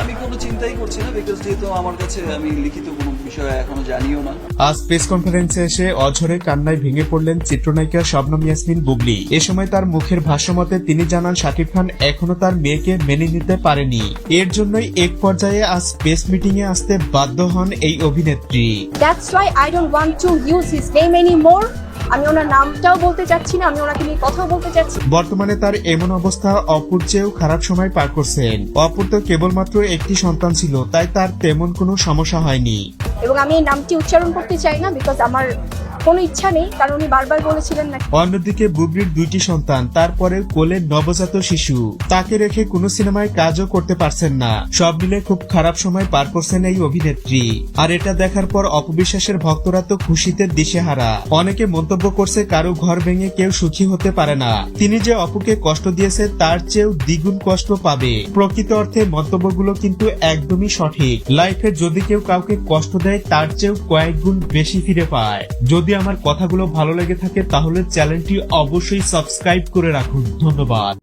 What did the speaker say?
আমি কোনো চিন্তাই করছি না, বিকজ যেহেতু আমার কাছে আমি লিখিত কোনো বিষয় এখনো জানিও না। আজ প্রেস কনফারেন্সে এসে অঝরে কান্নায় ভেঙে পড়লেন চিত্রনায়িকা শবনম ইয়াসমিন বুবলি। এ সময় তার মুখের ভাষ্যমতে তিনি জানান শাকিব খান এখনো তার মেয়েকে মেনে নিতে পারেনি। এর জন্যই এক পর্যায়ে আজ প্রেস মিটিং এ আসতে বাধ্য হন এই অভিনেত্রী। That's why I don't want to use his name anymore. আমি ওনার নামটাও বলতে চাচ্ছি না, আমি ওনাকে নিয়ে কথাও বলতে চাচ্ছি। বর্তমানে তার এমন অবস্থা অপুর চেয়েও খারাপ সময় পার করছেন। অপুর তো কেবলমাত্র একটি সন্তান ছিল, তাই তার তেমন কোনো সমস্যা হয়নি। এবং আমি এই নামটি উচ্চারণ করতে চাই না, বিকজ আমার কোনো ইচ্ছা নেই, কারণ উনি বারবার বলেছিলেন না। অন্যদিকে বুবলির দুইটি সন্তান, তারপরে কোলে নবজাত শিশু, তাকে রেখে কোনো সিনেমায় কাজও করতে পারছেন না। সব মিলে খুব খারাপ সময় পার করছেন এই অভিনেত্রী। আর এটা দেখার পর অপবিশ্বাসের ভক্তরা তো খুশিতে দিশেহারা। অনেকে মন্তব্য করছে কারো ঘর ভেঙে কেউ সুখী হতে পারে না, তিনি যে অপুকে কষ্ট দিয়েছে তার চেয়েও দ্বিগুণ কষ্ট পাবে। প্রকৃত অর্থে মন্তব্যগুলো কিন্তু একদমই সঠিক। লাইফে যদি কেউ কাউকে কষ্ট দেয় তার চেয়েও কয়েক গুণ বেশি ফিরে পায়। যদি আমার কথাগুলো ভালো লেগে থাকে তাহলে চ্যানেলটি অবশ্যই সাবস্ক্রাইব করে রাখুন। ধন্যবাদ।